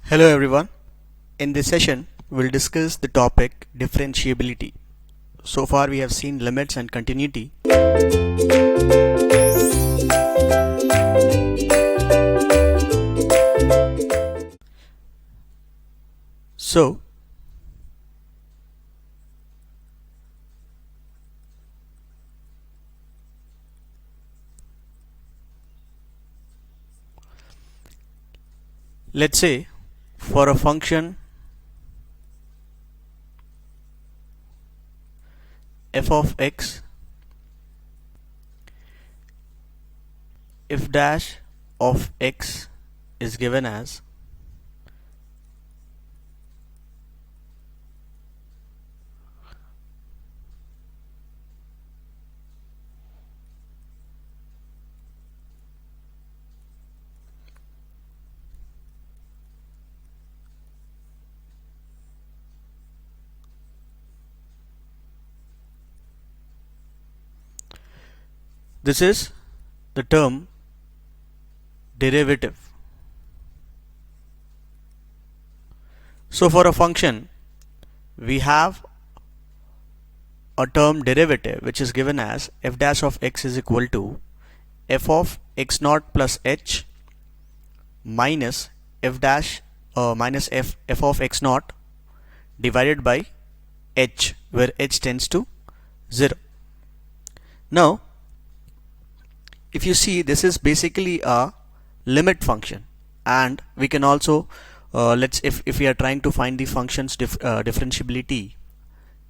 Hello everyone. In this session, we'll discuss the topic differentiability. So far we have seen limits and continuity. So, let's say for a function f of x, if dash of x is given as this is the term derivative. So for a function we have a term derivative which is given as f dash of x is equal to f of x naught plus h minus f dash minus f of x naught divided by h, where h tends to 0. Now if you see, this is basically a limit function, and we can also if we are trying to find the function's differentiability,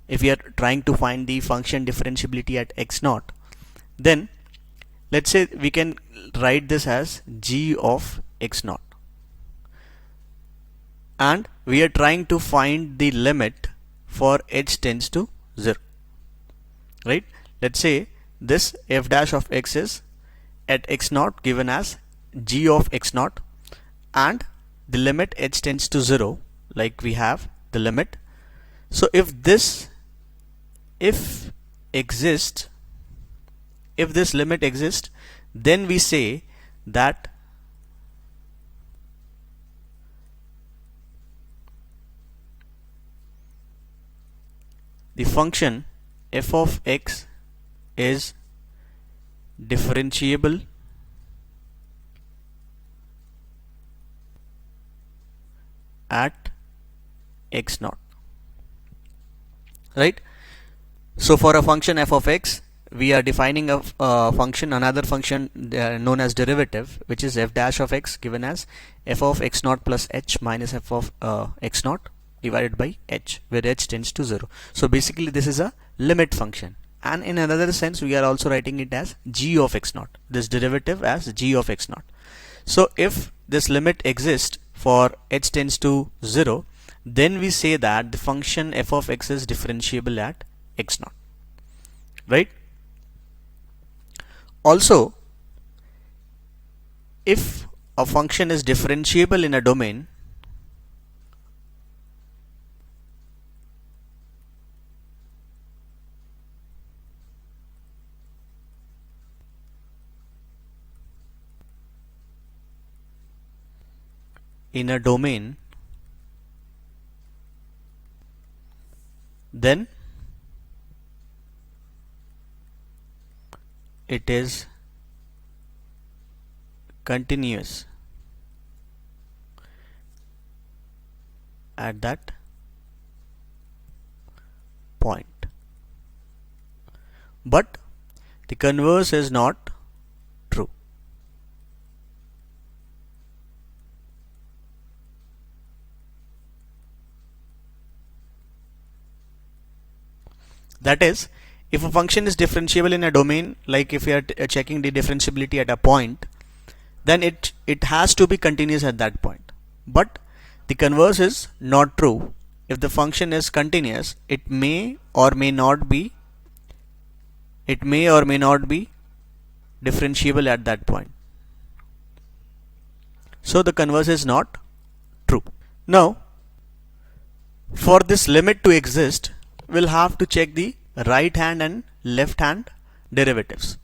if we are trying to find the function differentiability at x naught, then let's say we can write this as g of x naught, and we are trying to find the limit for h tends to 0, right? Let's say this f dash of x is at x naught given as g of x naught, and the limit h tends to 0, like we have the limit. So if this limit exists, then we say that the function f of x is differentiable at x naught, right? So for a function f of x, we are defining a another function known as derivative, which is f dash of x given as f of x naught plus h minus f of x naught divided by h, where h tends to 0. So basically this is a limit function, and in another sense we are also writing it as g of x naught, this derivative as g of x naught. So if this limit exists for h tends to 0, then we say that the function f of x is differentiable at x naught, right? Also, if a function is differentiable in a domain, then it is continuous at that point, but the converse is not true. That is, if a function is differentiable in a domain, like if we are checking the differentiability at a point, then it has to be continuous at that point. But the converse is not true. If the function is continuous, it may or may not be differentiable at that point. So the converse is not true. Now, for this limit to exist, we'll have to check the right hand and left hand derivatives.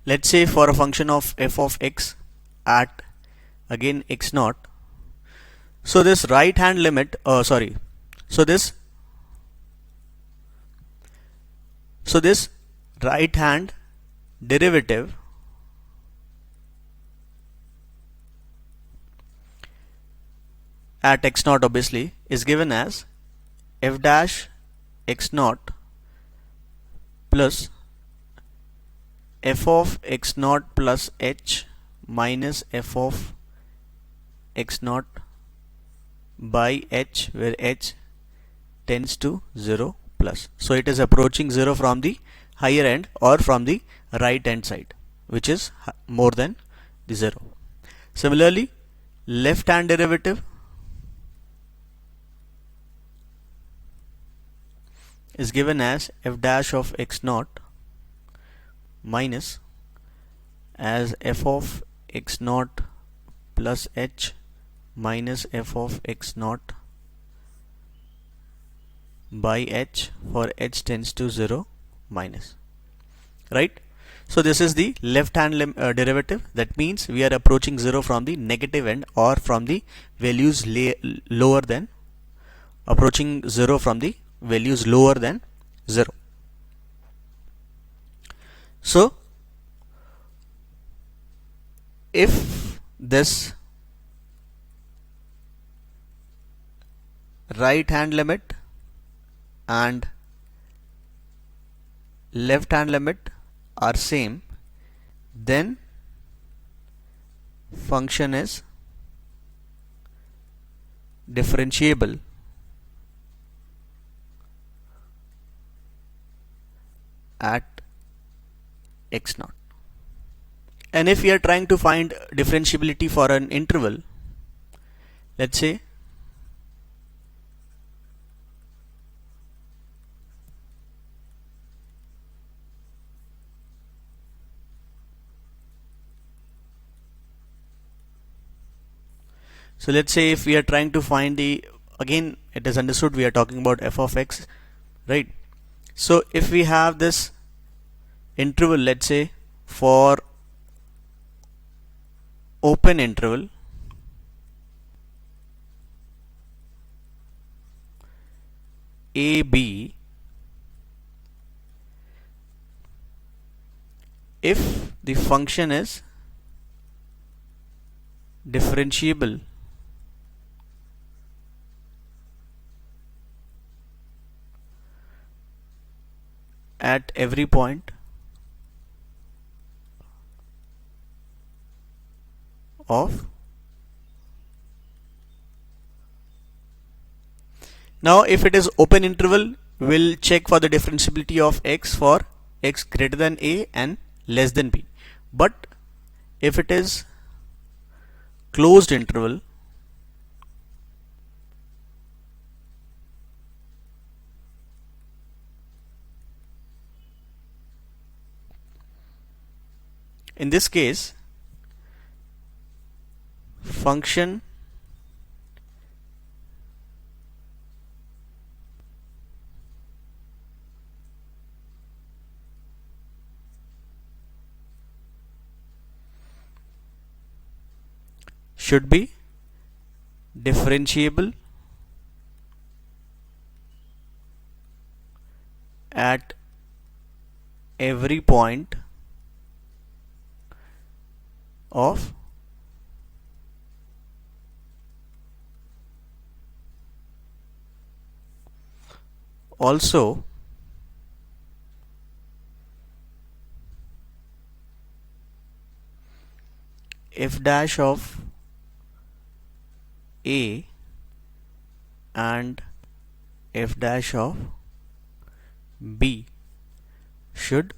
Let's say for a function of f of x at again x naught. So this right hand limit, so this so this right hand derivative at x naught obviously is given as f dash x naught plus f of x naught plus h minus f of x naught by h, where h tends to 0 plus. So it is approaching 0 from the higher end or from the right hand side, which is more than the 0. Similarly, left hand derivative is given as f dash of x naught minus as f of x naught plus h minus f of x naught by h for h tends to 0 minus, right? So this is the left hand derivative. That means we are approaching 0 from the negative end or from the values lower than, approaching 0 from the values lower than 0. So if this right hand limit and left hand limit are same, then function is differentiable at x naught. And if we are trying to find differentiability for an interval, let's say if we are trying to find the, again it is understood we are talking about f of x, right? So if we have this interval, let's say for open interval a b, if the function is differentiable at every point of, now if it is open interval, we'll check for the differentiability of x for x greater than a and less than b. But if it is closed interval, in this case function should be differentiable at every point of also f dash of a and f dash of b should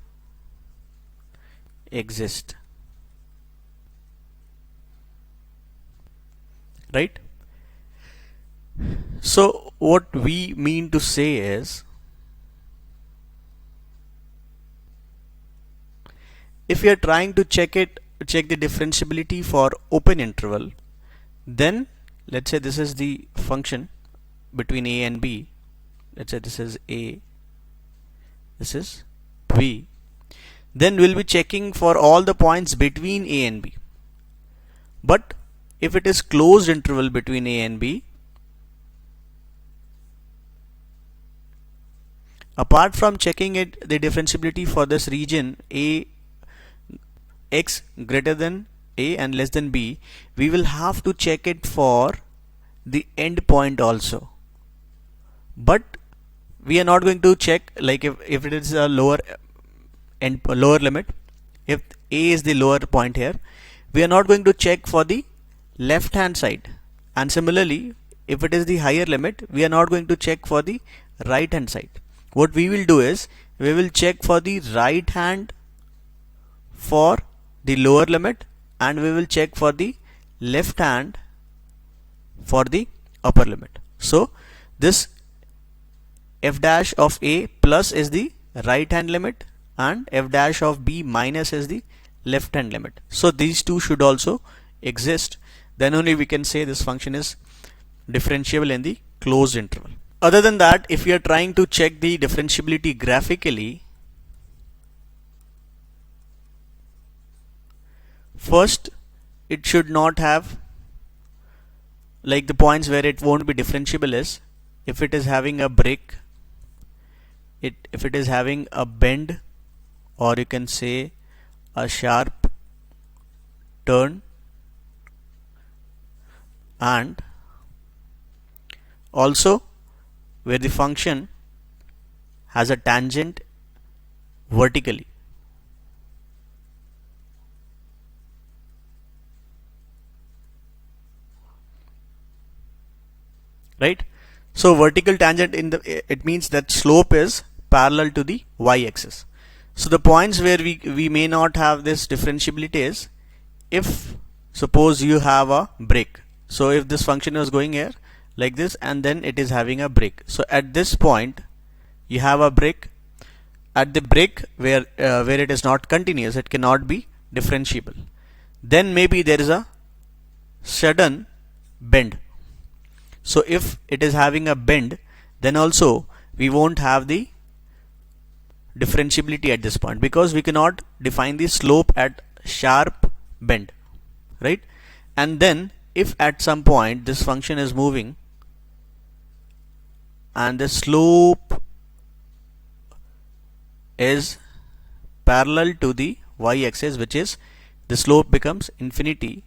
exist, right? So what we mean to say is, if we are trying to check the differentiability for open interval, then let's say this is the function between a and b. Let's say this is a, this is b. then we'll be checking for all the points between A and B. But if it is closed interval between A and B, apart from checking the differentiability for this region A, x greater than A and less than B, we will have to check it for the end point also. But we are not going to check, like if it is a lower limit, if A is the lower point here, we are not going to check for the left hand side, and similarly if it is the higher limit, we are not going to check for the right hand side. What we will do is we will check for the right hand for the lower limit, and we will check for the left hand for the upper limit. So this f dash of A plus is the right hand limit and f dash of B minus is the left hand limit. So these two should also exist, then only we can say this function is differentiable in the closed interval. Other than that, if we are trying to check the differentiability graphically, first it should not have, like the points where it won't be differentiable is if it is having a break, if it is having a bend, or you can say a sharp turn, and also where the function has a tangent vertically. Right? So vertical tangent it means that slope is parallel to the y-axis. So the points where we may not have this differentiability is if suppose you have a break. So if this function is going here like this and then it is having a break, so at this point you have a break. At the break where it is not continuous, it cannot be differentiable. Then maybe there is a sudden bend. So if it is having a bend, then also we won't have the differentiability at this point, because we cannot define the slope at sharp bend, right? And then if at some point this function is moving and the slope is parallel to the y-axis, which is the slope becomes infinity,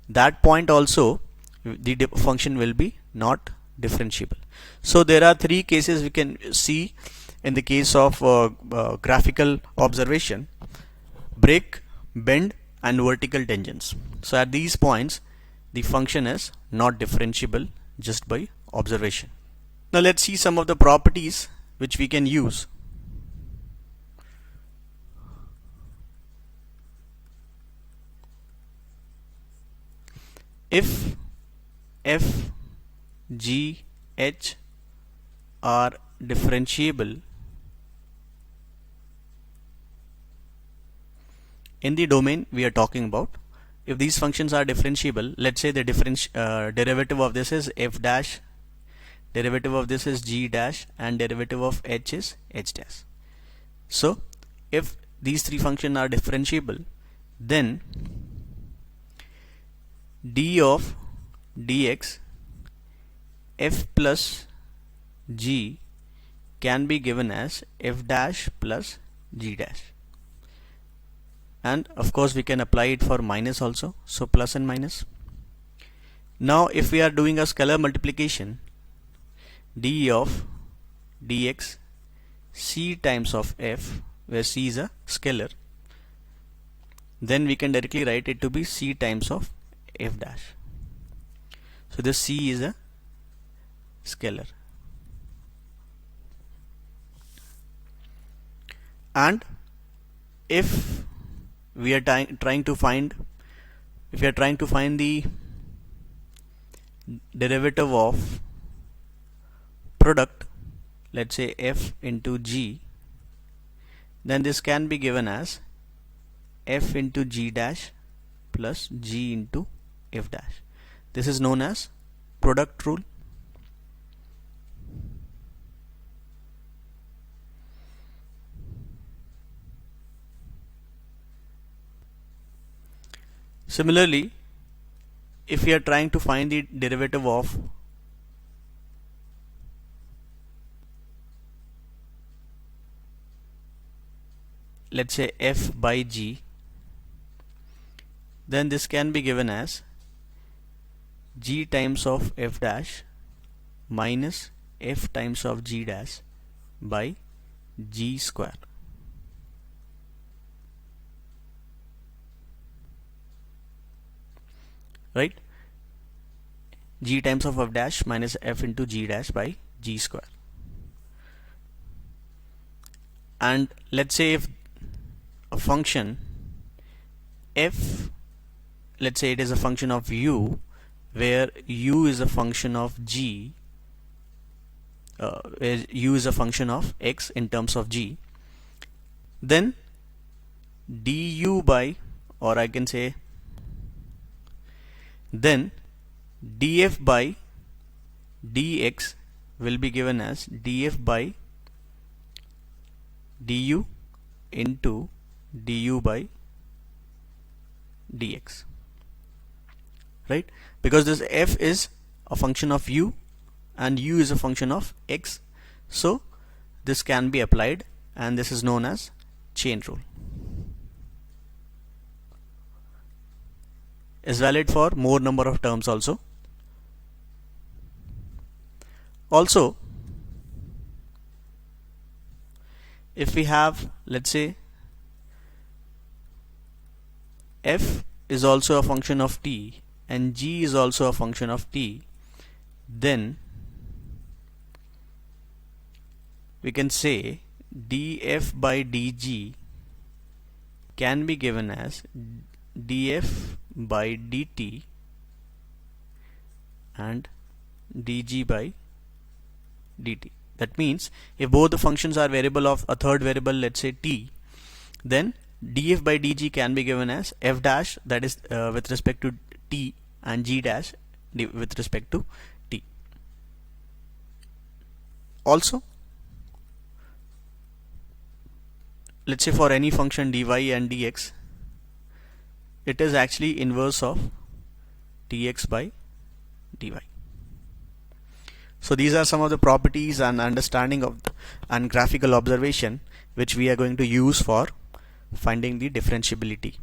that point also the function will be not differentiable. So there are three cases we can see in the case of graphical observation: break, bend, and vertical tangents. So at these points the function is not differentiable just by observation. Now let's see some of the properties which we can use. If f, g, h are differentiable in the domain we are talking about, if these functions are differentiable, let's say the derivative of this is f dash, derivative of this is g dash, and derivative of h is h dash. So if these three functions are differentiable, then d of dx f plus g can be given as f dash plus g dash, and of course we can apply it for minus also, so plus and minus. Now if we are doing a scalar multiplication, d of dx c times of f, where c is a scalar, then we can directly write it to be c times of f dash. So this c is a scalar, and if we are trying to find the derivative of product, let's say f into g, then this can be given as f into g dash plus g into f dash. This is known as product rule. Similarly, if we are trying to find the derivative of let's say f by g, then this can be given as g times of f dash minus f times of g dash by g square, right? G times of f dash minus f into g dash by g square. And let's say if a function f, let's say it is a function of u, where u is a function of g, where u is a function of x in terms of g, then du by, or I can say then df by dx will be given as df by du into du by dx, right? Because this f is a function of u and u is a function of x, so this can be applied, and this is known as chain rule. Is valid for more number of terms also. Also, if we have, let's say, f is also a function of t and g is also a function of t, then we can say df by dg can be given as df by dt and dg by dt. That means if both the functions are variable of a third variable, let's say t, then df by dg can be given as f dash, that is with respect to t, and g dash with respect to t. Also, let's say for any function dy and dx, it is actually inverse of dx by dy. So these are some of the properties and understanding of and graphical observation which we are going to use for finding the differentiability.